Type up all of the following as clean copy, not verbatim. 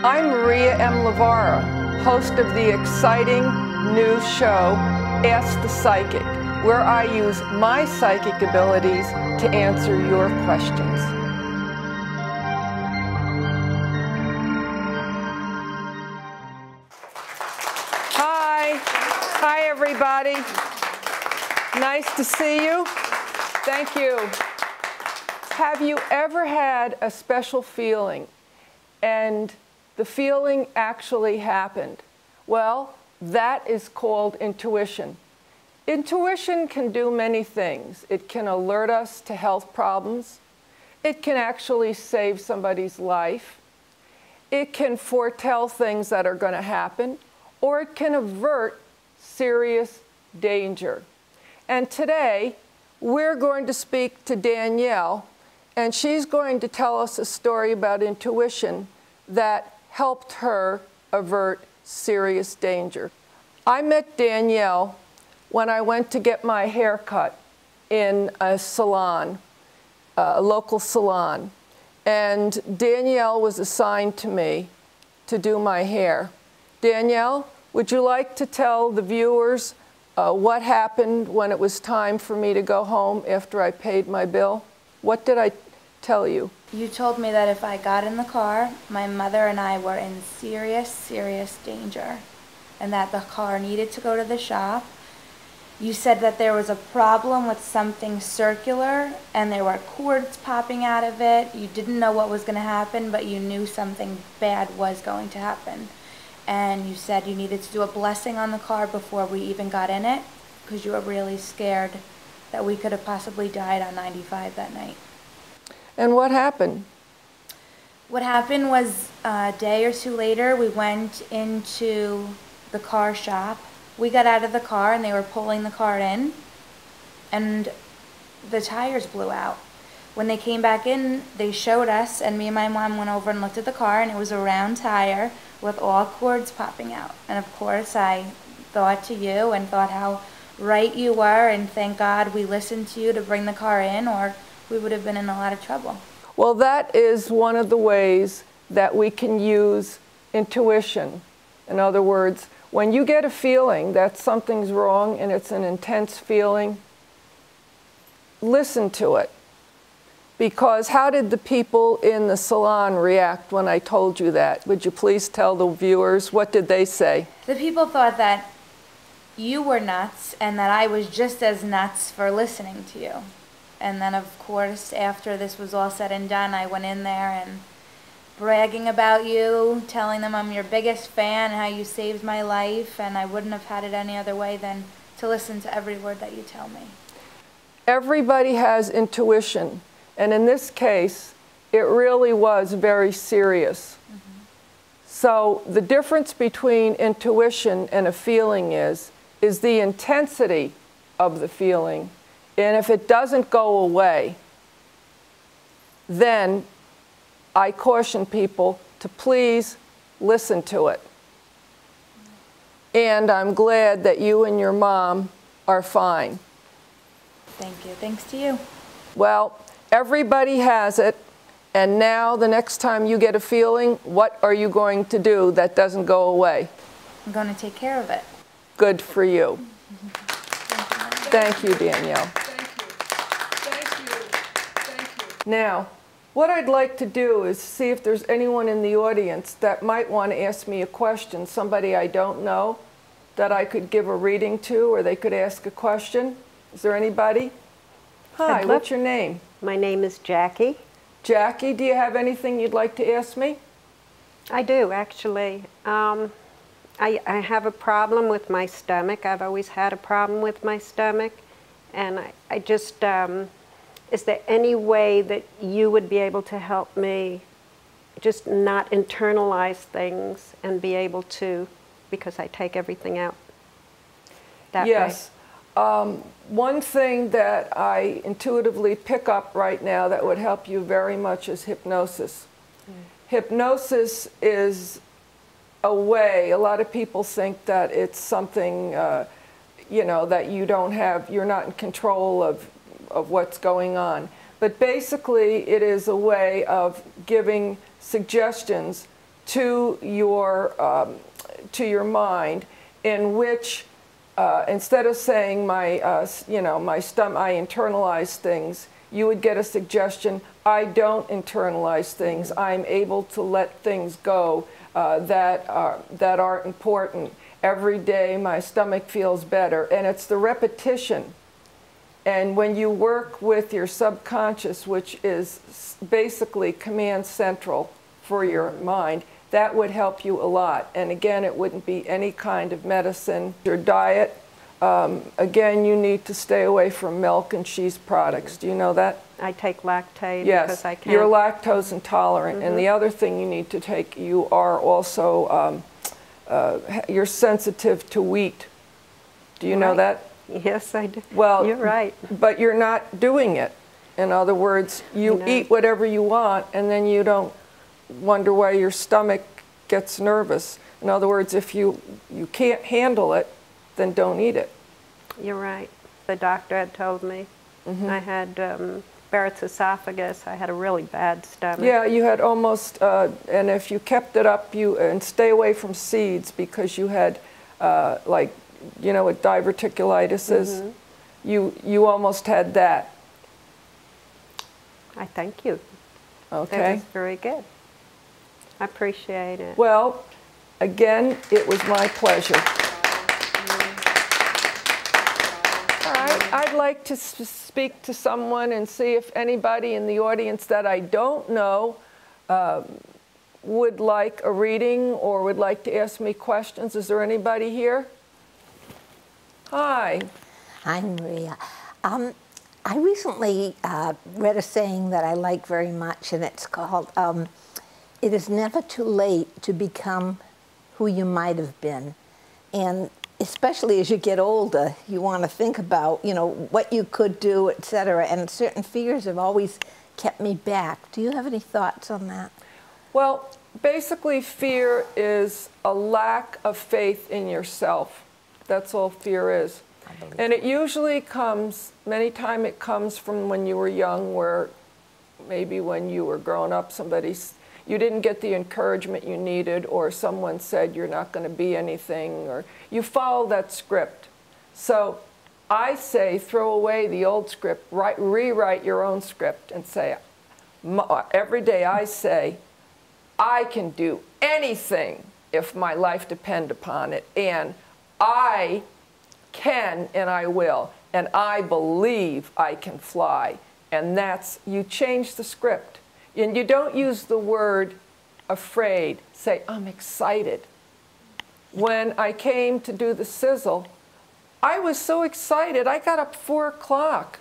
I'm Maria M. Luvara, host of the exciting new show, Ask the Psychic, where I use my psychic abilities to answer your questions. Hi, everybody. Nice to see you. Thank you. Have you ever had a special feeling and the feeling actually happened? Well, that is called intuition. Intuition can do many things. It can alert us to health problems. It can actually save somebody's life. It can foretell things that are going to happen, or it can avert serious danger. And today, we're going to speak to Danielle, and she's going to tell us a story about intuition that helped her avert serious danger. I met Danielle when I went to get my hair cut in a salon, a local salon. And Danielle was assigned to me to do my hair. Danielle, would you like to tell the viewers what happened when it was time for me to go home after I paid my bill? What did I tell you? You told me that if I got in the car, my mother and I were in serious, serious danger, and that the car needed to go to the shop. You said that there was a problem with something circular, and there were cords popping out of it. You didn't know what was going to happen, but you knew something bad was going to happen. And you said you needed to do a blessing on the car before we even got in it, because you were really scared that we could have possibly died on 95 that night. And what happened? What happened was a day or two later, we went into the car shop. We got out of the car and they were pulling the car in, and the tires blew out. When they came back in, they showed us, and me and my mom went over and looked at the car, and it was a round tire with all cords popping out. And of course, I thought to you and thought how right you were, and thank God we listened to you to bring the car in, or we would have been in a lot of trouble. Well, that is one of the ways that we can use intuition. In other words, when you get a feeling that something's wrong and it's an intense feeling, listen to it. Because how did the people in the salon react when I told you that? Would you please tell the viewers, what did they say? The people thought that you were nuts and that I was just as nuts for listening to you. And then, of course, after this was all said and done, I went in there and bragging about you, telling them I'm your biggest fan, how you saved my life, and I wouldn't have had it any other way than to listen to every word that you tell me. Everybody has intuition, and in this case, it really was very serious. Mm-hmm. So the difference between intuition and a feeling is the intensity of the feeling. And if it doesn't go away, then I caution people to please listen to it. And I'm glad that you and your mom are fine. Thank you. Thanks to you. Well, everybody has it. And now the next time you get a feeling, what are you going to do that doesn't go away? I'm going to take care of it. Good for you. Thank you, Danielle. Now, what I'd like to do is see if there's anyone in the audience that might want to ask me a question, somebody I don't know that I could give a reading to, or they could ask a question. Is there anybody? Hi, what's your name? My name is Jackie. Jackie, do you have anything you'd like to ask me? I do, actually. I have a problem with my stomach. I've always had a problem with my stomach, and I just... is there any way that you would be able to help me just not internalize things and be able to, because I take everything out that way? Yes. One thing that I intuitively pick up right now that would help you very much is hypnosis. Hypnosis is a way, a lot of people think that it's something, you know, that you don't have, you're not in control of what's going on. But basically, it is a way of giving suggestions to your mind, in which instead of saying my stomach, I internalize things, you would get a suggestion, I don't internalize things. I'm able to let things go that aren't important. Every day my stomach feels better. And it's the repetition. And when you work with your subconscious, which is basically command central for your mind, that would help you a lot. And again, it wouldn't be any kind of medicine. Your diet, again, you need to stay away from milk and cheese products. Do you know that? I take Lactaid Yes, because I can't. you're lactose intolerant. And the other thing you need to take, you are also, you're sensitive to wheat. Do you know that? Yes, I do. Well, you're right. But you're not doing it. In other words, you eat whatever you want, and then you don't wonder why your stomach gets nervous. In other words, if you can't handle it, then don't eat it. You're right. The doctor had told me I had Barrett's esophagus. I had a really bad stomach. Yeah, you had almost, and if you kept it up, and stay away from seeds, because you had, like, you know what diverticulitis is? You almost had that. I thank you. Okay. That was very good. I appreciate it. Well, again, it was my pleasure. All right, I'd like to speak to someone and see if anybody in the audience that I don't know would like a reading or would like to ask me questions. Is there anybody here? Hi. Hi, Maria. I recently read a saying that I like very much, and it's called, it is never too late to become who you might have been. And especially as you get older, you want to think about, you know, what you could do, et cetera, and certain fears have always kept me back. Do you have any thoughts on that? Well, basically fear is a lack of faith in yourself. That's all fear is. And it usually comes, many times it comes from when you were young, where maybe when you were growing up, you didn't get the encouragement you needed, or someone said you're not going to be anything, or you follow that script. So I say throw away the old script, rewrite your own script and say, every day I say, I can do anything if my life depends upon it, and I can and I will, and I believe I can fly. And that's, you change the script. And you don't use the word afraid. Say, I'm excited. When I came to do the sizzle, I was so excited. I got up 4 o'clock.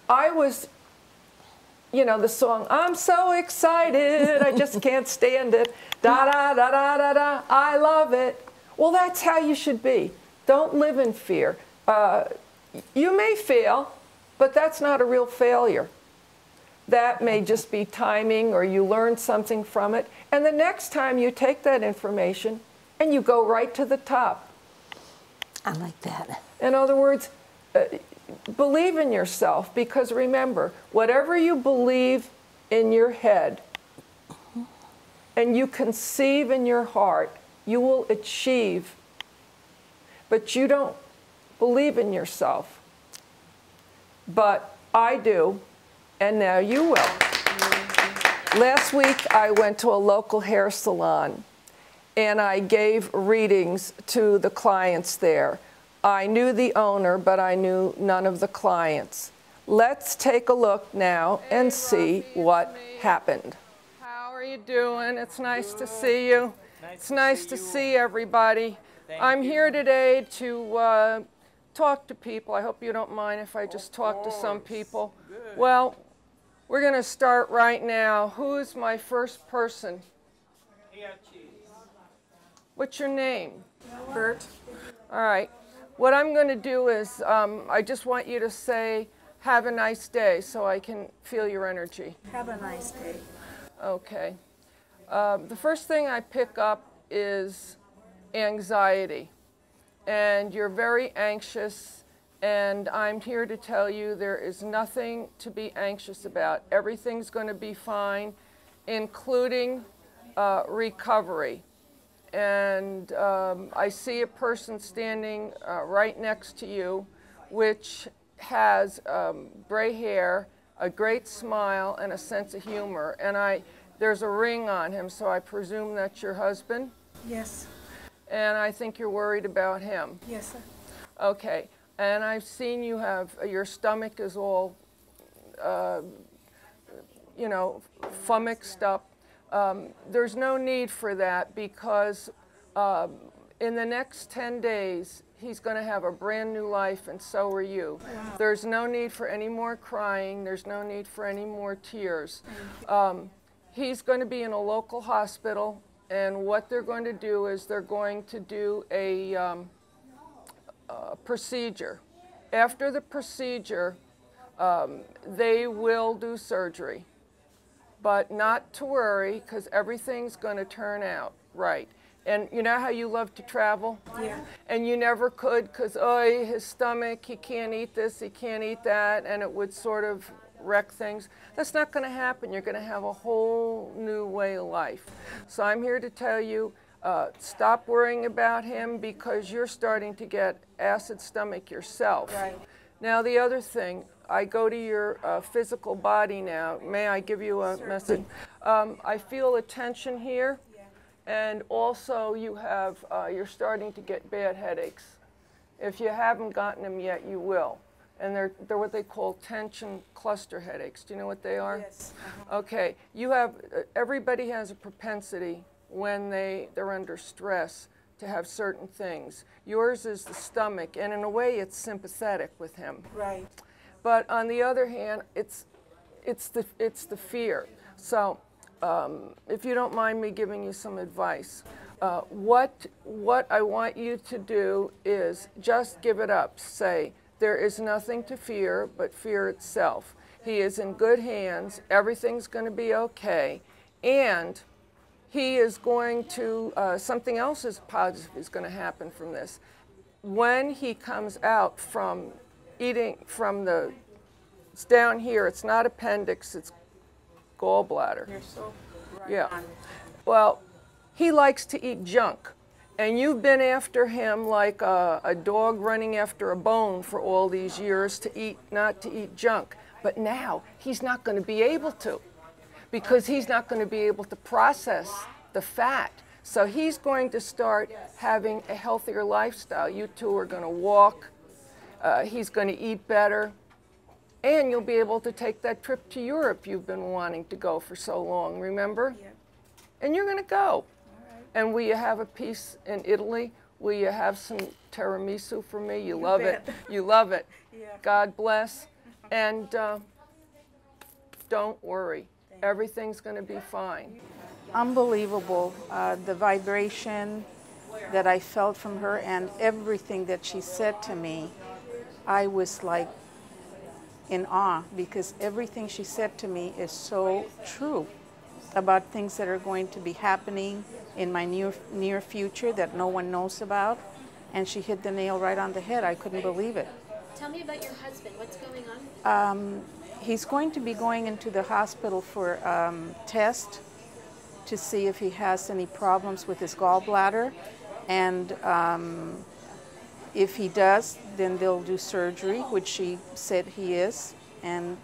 I was, you know, the song, I'm so excited, I just can't stand it. Da da da da da da, I love it. Well, that's how you should be. Don't live in fear. You may fail, but that's not a real failure. That may just be timing, or you learn something from it. And the next time you take that information and you go right to the top. I like that. In other words, believe in yourself, because remember, whatever you believe in your head and you conceive in your heart, you will achieve. But you don't believe in yourself. But I do, and now you will. Last week I went to a local hair salon, and I gave readings to the clients there. I knew the owner, but I knew none of the clients. Let's take a look now and see what happened. How are you doing? It's nice to see you. It's nice to see everybody. I'm here today to talk to people. I hope you don't mind if I just talk to some people. Well, we're going to start right now. Who's my first person? What's your name? Bert. All right. What I'm going to do is I just want you to say, have a nice day, so I can feel your energy. Have a nice day. Okay. The first thing I pick up is anxiety. And you're very anxious, and I'm here to tell you there is nothing to be anxious about. Everything's going to be fine, including recovery. And I see a person standing right next to you, which has gray hair, a great smile, and a sense of humor. And there's a ring on him, so I presume that's your husband? Yes. And I think you're worried about him. Yes, sir. Okay. And I've seen you have, your stomach is all, you know, flummoxed up. There's no need for that because in the next 10 days, he's going to have a brand new life, and so are you. Wow. There's no need for any more crying. There's no need for any more tears. He's going to be in a local hospital, and what they're going to do is they're going to do a procedure. After the procedure, they will do surgery. But not to worry, because everything's going to turn out right. And you know how you love to travel? Yeah. And you never could because, oh, his stomach, he can't eat this, he can't eat that, and it would sort of wreck things. That's not going to happen. You're going to have a whole new way of life. So I'm here to tell you, stop worrying about him because you're starting to get acid stomach yourself. Right. Now the other thing, I go to your physical body now. May I give you a message? I feel a tension here, and also you have, you're starting to get bad headaches. If you haven't gotten them yet, you will. And they're what they call tension cluster headaches. Do you know what they are? Yes. Okay. You have, everybody has a propensity when they're under stress to have certain things. Yours is the stomach, and in a way it's sympathetic with him. Right. But on the other hand, it's the fear. So if you don't mind me giving you some advice, what I want you to do is just give it up. Say, there is nothing to fear but fear itself. He is in good hands. Everything's going to be okay. And he is going to, something else is positive is going to happen from this. When he comes out from eating from it's down here, it's not appendix, it's gallbladder. You're so right. Yeah. On. Well, he likes to eat junk. And you've been after him like a dog running after a bone for all these years not to eat junk. But now he's not going to be able to because he's not going to be able to process the fat. So he's going to start having a healthier lifestyle. You two are going to walk. He's going to eat better. And you'll be able to take that trip to Europe you've been wanting to go for so long, remember? Yeah. And you're going to go. And will you have a piece in Italy? Will you have some tiramisu for me? You love it. You love it. Yeah. God bless. And don't worry. Everything's going to be fine. Unbelievable, the vibration that I felt from her and everything that she said to me. I was like in awe because everything she said to me is so true about things that are going to be happening in my near future that no one knows about. And she hit the nail right on the head. I couldn't believe it. Tell me about your husband. What's going on? He's going to be going into the hospital for test to see if he has any problems with his gallbladder. And if he does, then they'll do surgery, which she said he is. And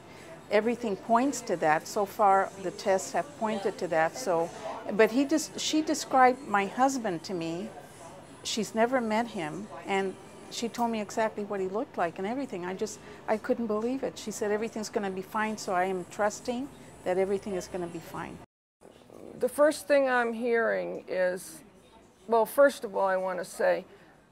everything points to that. So far, the tests have pointed to that. So, but she described my husband to me. She's never met him, and she told me exactly what he looked like and everything. I couldn't believe it. She said everything's going to be fine, so I am trusting that everything is going to be fine. The first thing I'm hearing is, well, first of all, I want to say,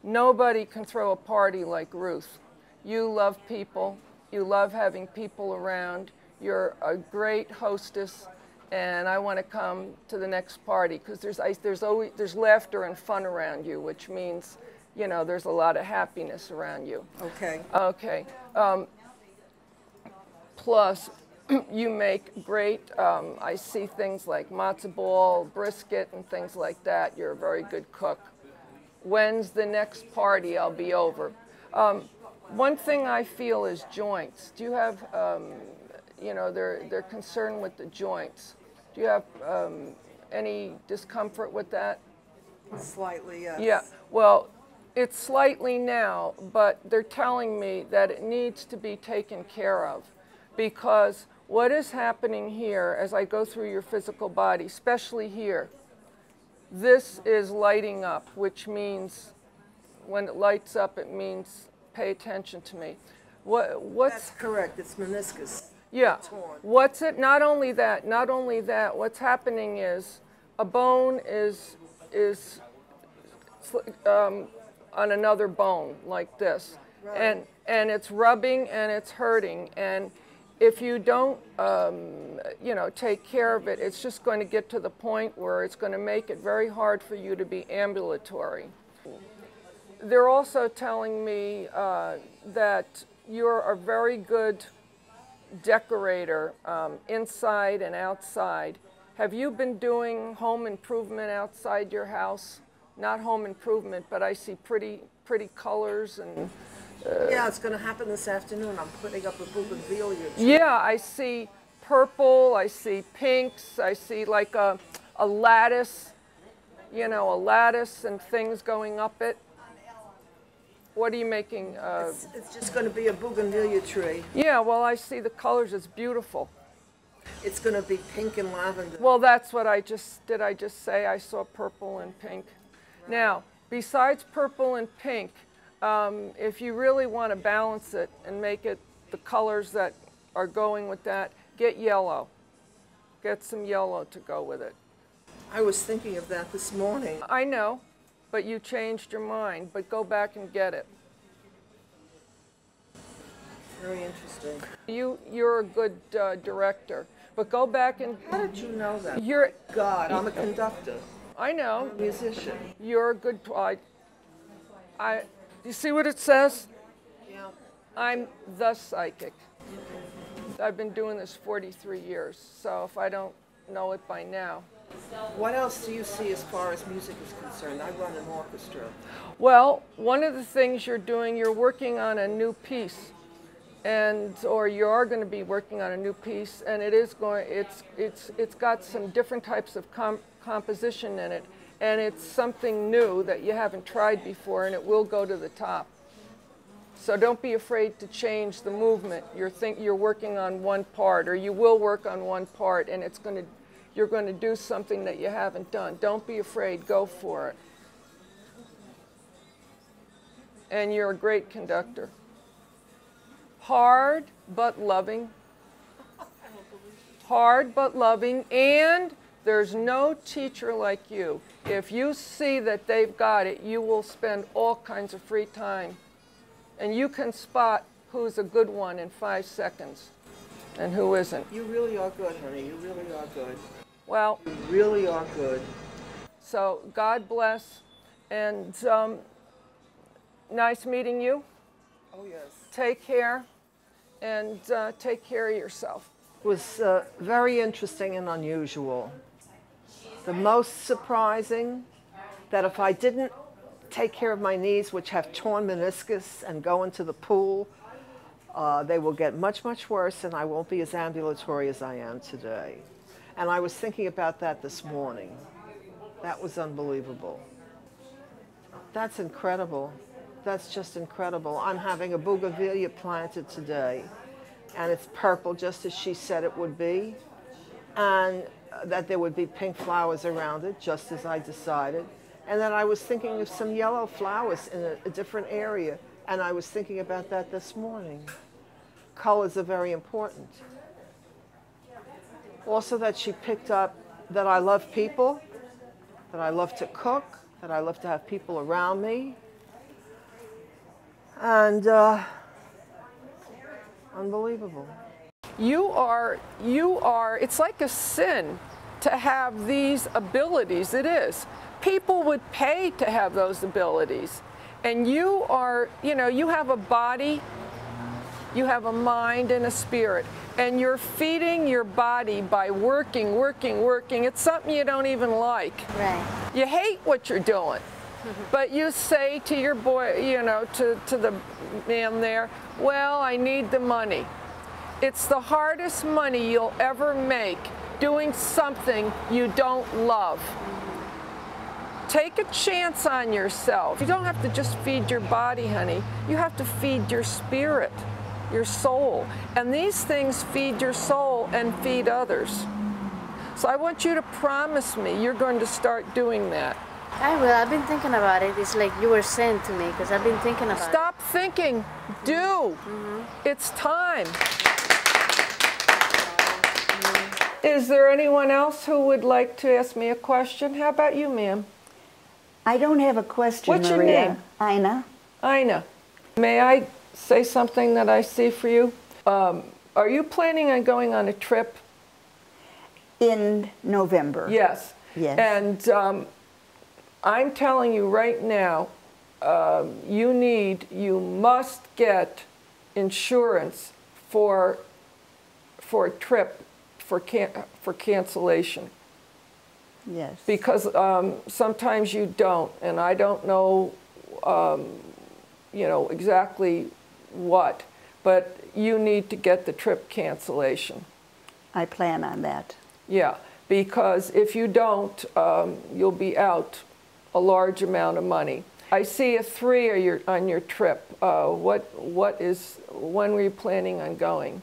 nobody can throw a party like Ruth. You love people. You love having people around. You're a great hostess, and I want to come to the next party because there's laughter and fun around you, which means, you know, there's a lot of happiness around you. Okay. Okay. Plus, you make great, I see things like matzo ball, brisket, and things like that. You're a very good cook. When's the next party? I'll be over. One thing I feel is joints. Do you have, you know, they're concerned with the joints. Do you have any discomfort with that? Slightly, yes. Yeah, well, it's slightly now, but they're telling me that it needs to be taken care of, because what is happening here as I go through your physical body, especially here, this is lighting up, which means when it lights up, it means pay attention to me. What's That's correct. It's meniscus. yeah. Torn. What's it? Not only that. What's happening is a bone is on another bone like this, Right. and it's rubbing and it's hurting, and if you don't take care of it, it's just going to get to the point where it's going to make it very hard for you to be ambulatory. They're also telling me that you're a very good decorator inside and outside. Have you been doing home improvement outside your house? Not home improvement, but I see pretty colors and. Yeah, it's going to happen this afternoon. I'm putting up a bougainvillea tree. Yeah, I see purple. I see pinks. I see like a lattice. A lattice and things going up it. What are you making? It's just going to be a bougainvillea tree. Yeah, well, I see the colors. It's beautiful. It's going to be pink and lavender. Well, that's what I just say? I saw purple and pink. Right. Now, besides purple and pink, if you really want to balance it and make it the colors that are going with that, get yellow. Get some yellow to go with it. I was thinking of that this morning. I know, but you changed your mind, but go back and get it. Very interesting. You're a good director, but go back and... How did you know that? You're... God, I'm a conductor. I know. I'm a musician. You're a good... You see what it says? Yeah. I'm the psychic. I've been doing this 43 years, so if I don't know it by now. What else do you see as far as music is concerned? I run an orchestra. Well, one of the things you're doing, you're working on a new piece, or you are going to be working on a new piece, and it's got some different types of composition in it, and it's something new that you haven't tried before, and it will go to the top. So don't be afraid to change the movement. You're working on one part, or you will work on one part, and you're going to do something that you haven't done. Don't be afraid. Go for it. And you're a great conductor. Hard but loving. Hard but loving, and there's no teacher like you. If you see that they've got it, you will spend all kinds of free time. And you can spot who's a good one in 5 seconds and who isn't. You really are good, honey. You really are good. Well, you really are good. So God bless, and nice meeting you. Oh, yes. Take care, and take care of yourself. It was very interesting and unusual. The most surprising, that if I didn't take care of my knees, which have torn meniscus, and go into the pool, they will get much, much worse, and I won't be as ambulatory as I am today. And I was thinking about that this morning. That was unbelievable. That's incredible. That's just incredible. I'm having a bougainvillea planted today, and it's purple, just as she said it would be, and that there would be pink flowers around it, just as I decided. And then I was thinking of some yellow flowers in a different area, and I was thinking about that this morning. Colors are very important. Also that she picked up that I love people, that I love to cook, that I love to have people around me. And unbelievable. It's like a sin to have these abilities. It is. People would pay to have those abilities. And you have a body, you have a mind and a spirit. And you're feeding your body by working. It's something you don't even like. Right. You hate what you're doing. But you say to your boy, to the man there, well, I need the money. It's the hardest money you'll ever make doing something you don't love. Take a chance on yourself. You don't have to just feed your body, honey. You have to feed your spirit, your soul. And these things feed your soul and feed others. So I want you to promise me you're going to start doing that. I will. I've been thinking about it. It's like you were saying to me, because I've been thinking about it. Stop thinking. Do. It's time. Is there anyone else who would like to ask me a question? How about you, ma'am? I don't have a question, What's your Maria. name? Ina. Ina. May I say something that I see for you? Are you planning on going on a trip? In November. Yes. Yes. And I'm telling you right now, you must get insurance for a trip for cancellation. Yes. Because sometimes you don't, and I don't know, exactly what, but you need to get the trip cancellation. I plan on that. Yeah, because if you don't, you'll be out a large amount of money. I see a 3 on your trip. When were you planning on going?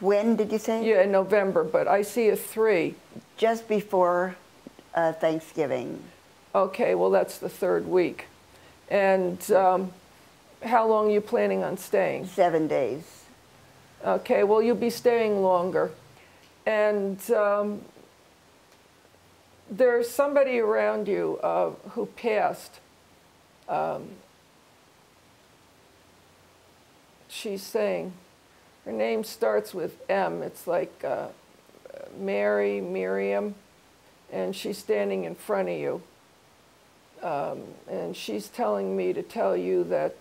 When did you say? Yeah, in November, but I see a 3. Just before Thanksgiving. Okay, well that's the 3rd week. And how long are you planning on staying? 7 days. Okay, well you'll be staying longer. And there's somebody around you who passed. She's saying, her name starts with M. It's like Miriam, and she's standing in front of you. And she's telling me to tell you that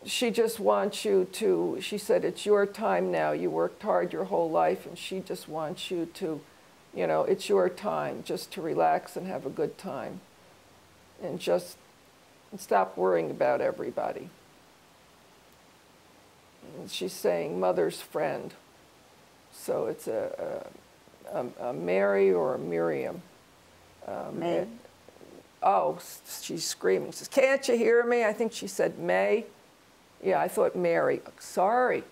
she just wants you to, she said, it's your time now. You worked hard your whole life, and she just wants you to, it's your time just to relax and have a good time. And just stop worrying about everybody. And she's saying mother's friend. So it's a Mary or a Miriam. May. Oh, she's screaming. She says, can't you hear me? I think she said May. Yeah, I thought Mary. Sorry.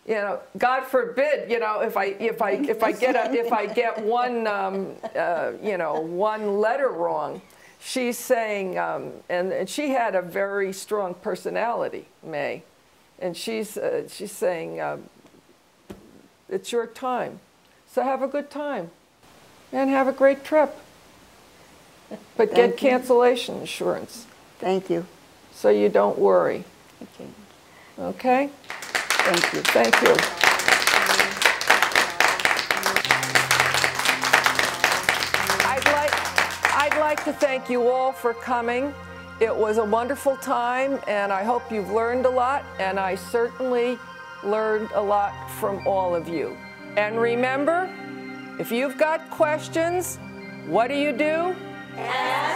God forbid, if I get one letter wrong. She's saying, and she had a very strong personality, May, and she's saying, it's your time, so have a good time, and have a great trip. But get cancellation insurance. Thank you. So you don't worry. Okay. Okay? Thank you. Thank you. I'd like to thank you all for coming. It was a wonderful time, and I hope you've learned a lot, and I certainly learned a lot from all of you. And remember, if you've got questions, what do? Ask